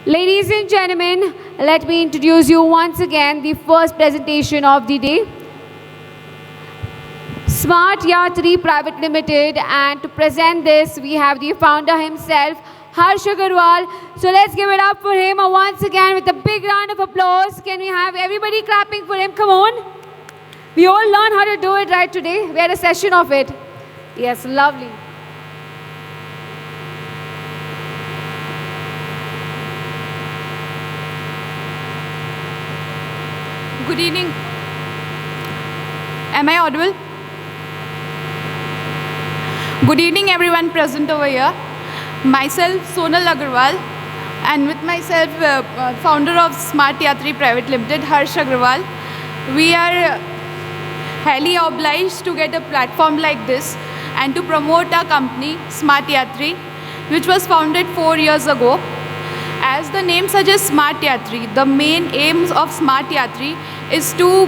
Ladies and gentlemen, let me introduce you once again the first presentation of the day. Smart Yatri Private Limited, and to present this we have the founder himself, Harsh Agarwal. So let's give it up for him once again with a big round of applause. Can we have everybody clapping for him? Come on. We all learn how to do it right today. We had a session of it. Yes, lovely. Good evening. Am I audible? Good evening, everyone present over here. Myself, Sonal Agarwal, and with myself, founder of Smart Yatri Private Limited, Harsh Agarwal. We are highly obliged to get a platform like this and to promote our company, Smart Yatri, which was founded 4 years ago. As the name suggests, Smart Yatri, the main aims of Smart Yatri is to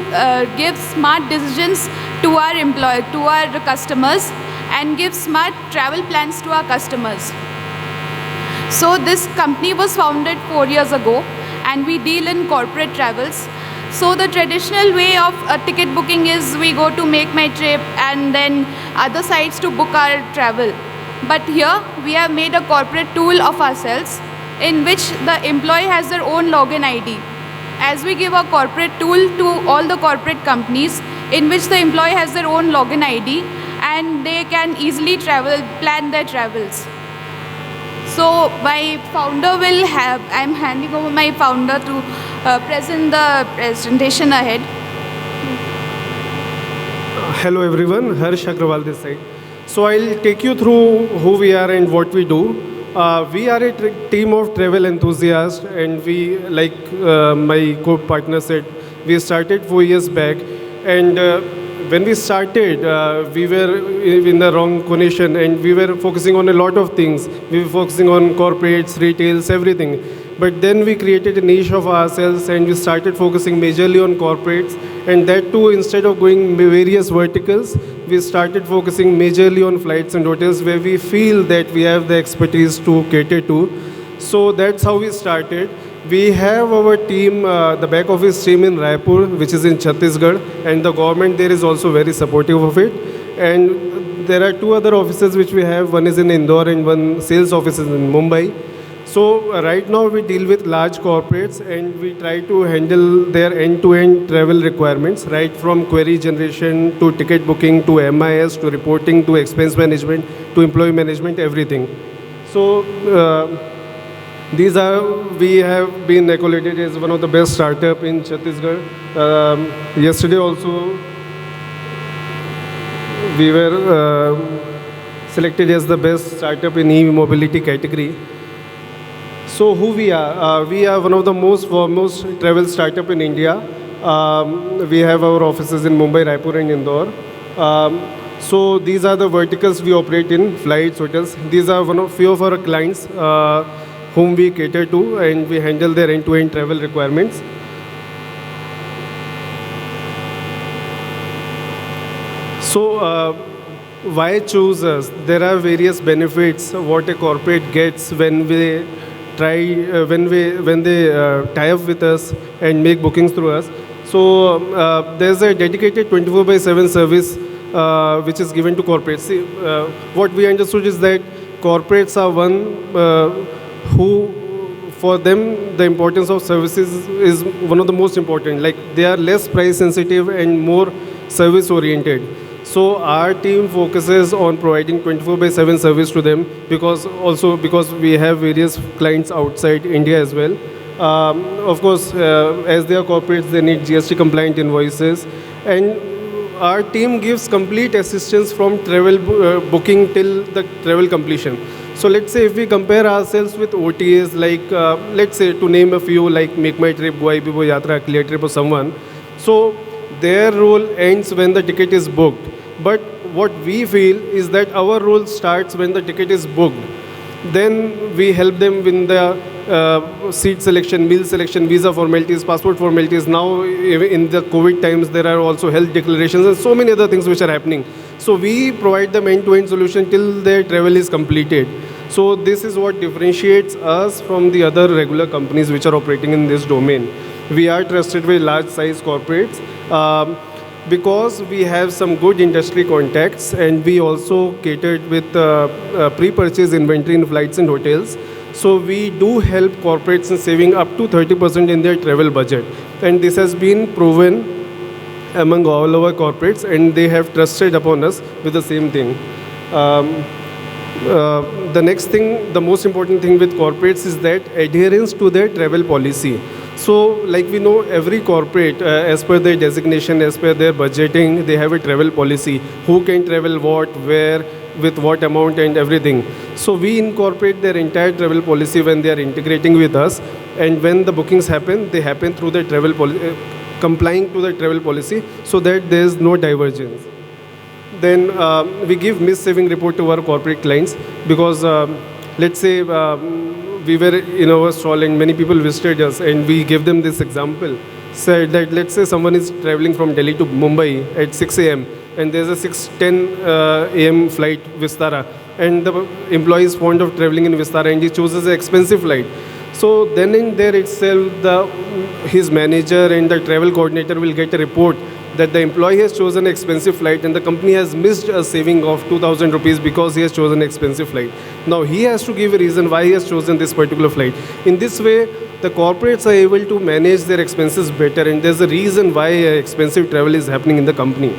give smart decisions to our customers, and give smart travel plans to our customers. So this company was founded 4 years ago, and we deal in corporate travels. So the traditional way of ticket booking is we go to Make My Trip and then other sites to book our travel. But here we have made a corporate tool of ourselves in which the employee has their own login ID. As we give a corporate tool to all the corporate companies in which the employee has their own login ID and they can easily plan their travels. So my founder will have, I'm handing over my founder to present the presentation ahead. Hello everyone, Harsh Agrawal this side. So I'll take you through who we are and what we do. We are a team of travel enthusiasts, and we, like my co-partner said, we started 4 years back. And when we started, we were in the wrong condition, and we were focusing on a lot of things. We were focusing on corporates, retails, everything. But then we created a niche of ourselves, and we started focusing majorly on corporates. And that too, instead of going various verticals, we started focusing majorly on flights and hotels, where we feel that we have the expertise to cater to. So that's how we started. We have our team, the back office team in Raipur, which is in Chhattisgarh, and the government there is also very supportive of it. And there are two other offices which we have. One is in Indore and one sales office is in Mumbai. So right now we deal with large corporates, and we try to handle their end-to-end travel requirements, right from query generation to ticket booking to MIS to reporting to expense management to employee management, everything. So we have been accolades as one of the best startup in Chhattisgarh. Yesterday also we were selected as the best startup in e-mobility category. So who we are one of the most foremost travel startup in India. We have our offices in Mumbai, Raipur and Indore. So these are the verticals we operate in: flights, hotels. These are few of our clients whom we cater to, and we handle their end-to-end travel requirements. So why choose us? There are various benefits what a corporate gets when they tie up with us and make bookings through us. So there's a dedicated 24/7 service which is given to corporates. See, what we understood is that corporates are one who, for them, the importance of services is one of the most important. Like, they are less price sensitive and more service oriented. So our team focuses on providing 24/7 service to them, because we have various clients outside India as well. Of course, as they are corporates, they need GST compliant invoices, and our team gives complete assistance from travel booking till the travel completion. So let's say if we compare ourselves with OTAs, like let's say, to name a few, like Make My Trip, Goibibo Yatra, Clear Trip or someone. So their role ends when the ticket is booked. But what we feel is that our role starts when the ticket is booked. Then we help them with the seat selection, meal selection, visa formalities, passport formalities. Now in the COVID times, there are also health declarations and so many other things which are happening. So we provide them end-to-end solution till their travel is completed. So this is what differentiates us from the other regular companies which are operating in this domain. We are trusted with large size corporates because we have some good industry contacts, and we also catered with pre-purchase inventory in flights and hotels. So we do help corporates in saving up to 30% in their travel budget. And this has been proven among all our corporates, and they have trusted upon us with the same thing. The next thing, the most important thing with corporates is that adherence to their travel policy. So, like we know, every corporate, as per their designation, as per their budgeting, they have a travel policy. Who can travel what, where, with what amount, and everything. So we incorporate their entire travel policy when they are integrating with us, and when the bookings happen, they happen through the travel policy, complying to the travel policy, so that there is no divergence. Then we give missed saving report to our corporate clients, because let's say we were in our stall and many people visited us, and we give them this example. Said that let's say someone is traveling from Delhi to Mumbai at 6 a.m. and there's a 6:10 a.m. flight Vistara, and the employee is fond of traveling in Vistara and he chooses an expensive flight. So then in there itself, his manager and the travel coordinator will get a report that the employee has chosen an expensive flight and the company has missed a saving of 2,000 rupees because he has chosen an expensive flight. Now he has to give a reason why he has chosen this particular flight. In this way, the corporates are able to manage their expenses better, and there's a reason why expensive travel is happening in the company.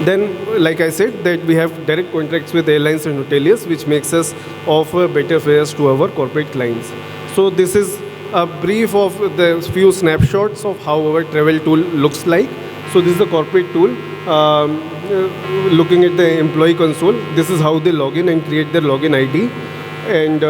Then, like I said, that we have direct contracts with airlines and hoteliers, which makes us offer better fares to our corporate clients. So this is a brief of the few snapshots of how our travel tool looks like. So this is the corporate tool. Looking at the employee console, this is how they log in and create their login ID. And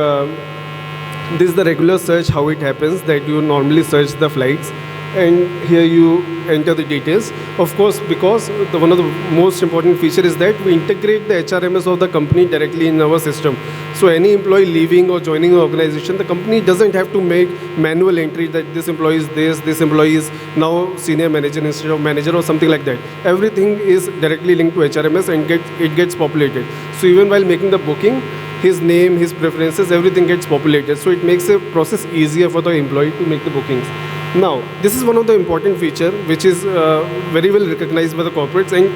this is the regular search, how it happens, that you normally search the flights. And here you enter the details. Of course, because one of the most important feature is that we integrate the HRMS of the company directly in our system. So any employee leaving or joining an organization, the company doesn't have to make manual entry that this employee is this employee is now senior manager instead of manager or something like that. Everything is directly linked to HRMS and it gets populated. So even while making the booking, his name, his preferences, everything gets populated. So it makes the process easier for the employee to make the bookings. Now, this is one of the important feature which is very well recognized by the corporates, and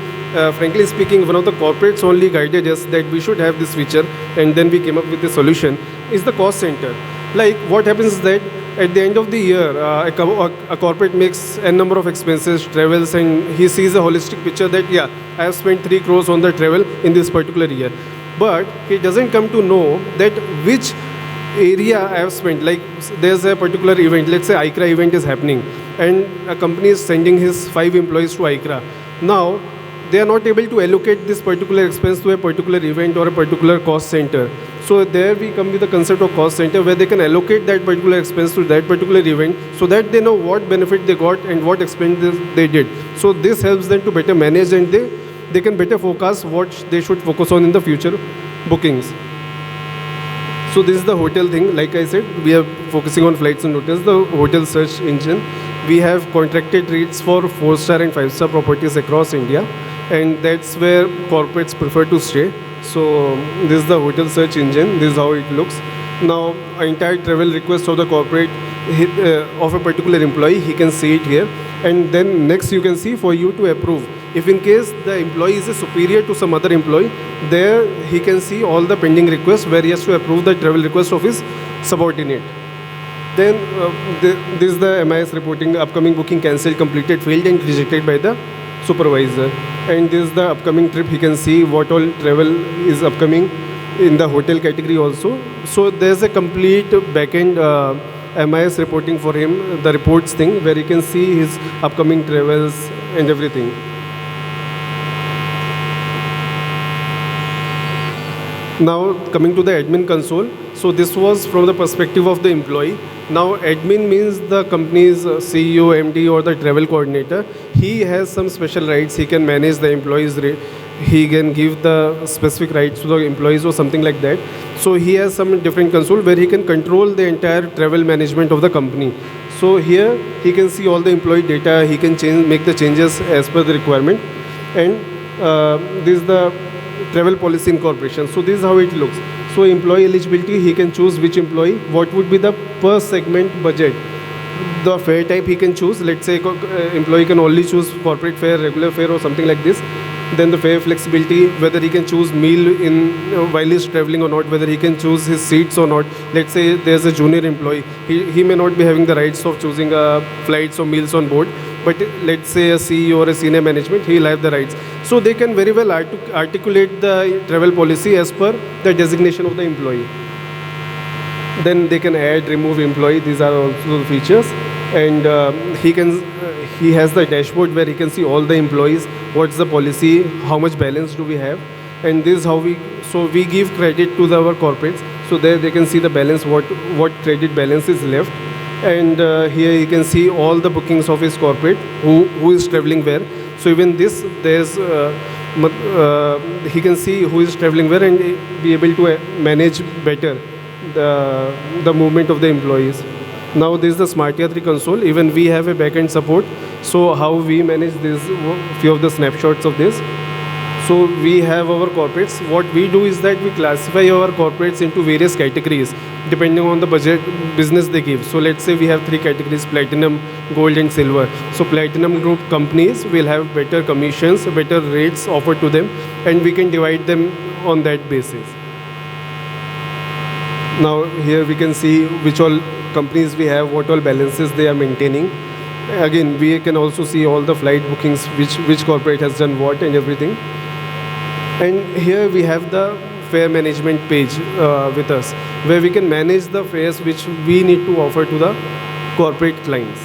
frankly speaking, one of the corporates only guided us that we should have this feature, and then we came up with the solution, is the cost center. Like what happens is that at the end of the year, a corporate makes n number of expenses, travels, and he sees a holistic picture that, yeah, I have spent 3 crores on the travel in this particular year. But he doesn't come to know that which area I have spent. Like there's a particular event, let's say ICRA event is happening, and a company is sending his 5 employees to ICRA. Now, they are not able to allocate this particular expense to a particular event or a particular cost center. So there we come with the concept of cost center, where they can allocate that particular expense to that particular event, so that they know what benefit they got and what expenses they did. So this helps them to better manage, and they can better forecast what they should focus on in the future bookings. So this is the hotel thing. Like I said, we are focusing on flights and hotels, the hotel search engine. We have contracted rates for 4-star and 5-star properties across India, and that's where corporates prefer to stay. So this is the hotel search engine. This is how it looks. Now, entire travel request of the corporate of a particular employee, he can see it here. And then next you can see for you to approve. If in case the employee is a superior to some other employee, there he can see all the pending requests where he has to approve the travel request of his subordinate. Then this is the MIS reporting, upcoming booking cancelled, completed, failed, and rejected by the supervisor. And this is the upcoming trip. He can see what all travel is upcoming in the hotel category also. So there's a complete backend MIS reporting for him, the reports thing, where he can see his upcoming travels and everything. Now coming to the admin console. So this was from the perspective of the employee. Now admin means the company's CEO, MD, or the travel coordinator. He has some special rights. He can manage the employees' he can give the specific rights to the employees or something like that. So he has some different console where he can control the entire travel management of the company. So here he can see all the employee data. He can make the changes as per the requirement. And this is the travel policy incorporation. So this is how it looks. So employee eligibility, he can choose which employee, what would be the per segment budget. The fare type he can choose. Let's say employee can only choose corporate fare, regular fare or something like this. Then the fare flexibility, whether he can choose meal in while he's traveling or not, whether he can choose his seats or not. Let's say there's a junior employee, he may not be having the rights of choosing flights or meals on board, but let's say a CEO or a senior management, he'll have the rights. So they can very well articulate the travel policy as per the designation of the employee. Then they can add, remove employee. These are also the features. And he has the dashboard where he can see all the employees, what's the policy, how much balance do we have. And this is how we give credit to our corporates. So there they can see the balance, what credit balance is left. And here you can see all the bookings of his corporate, who is traveling where. So even this, there's he can see who is traveling where and be able to manage better the movement of the employees. Now this is the Smart Yatri console. Even we have a backend support. So how we manage this, few of the snapshots of this. So we have our corporates. What we do is that we classify our corporates into various categories depending on the budget business they give. So let's say we have 3 categories: platinum, gold and silver. So platinum group companies will have better commissions, better rates offered to them, and we can divide them on that basis. Now here we can see which all companies we have, what all balances they are maintaining. Again, we can also see all the flight bookings, which corporate has done what and everything. And here we have the fare management page with us, where we can manage the fares which we need to offer to the corporate clients.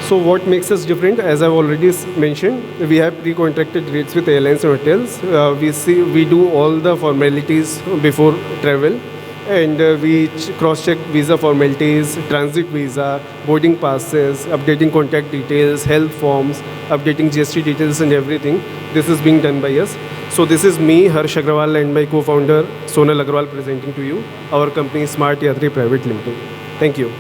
So what makes us different? As I've already mentioned, we have pre-contracted rates with airlines and hotels. We do all the formalities before travel, and we cross-check visa formalities, transit visa, boarding passes, updating contact details, health forms, updating GST details and everything. This is being done by us. So this is me, Harsh Agrawal, and my co-founder Sonal Agrawal presenting to you our company Smart Yatri Private Limited. Thank you.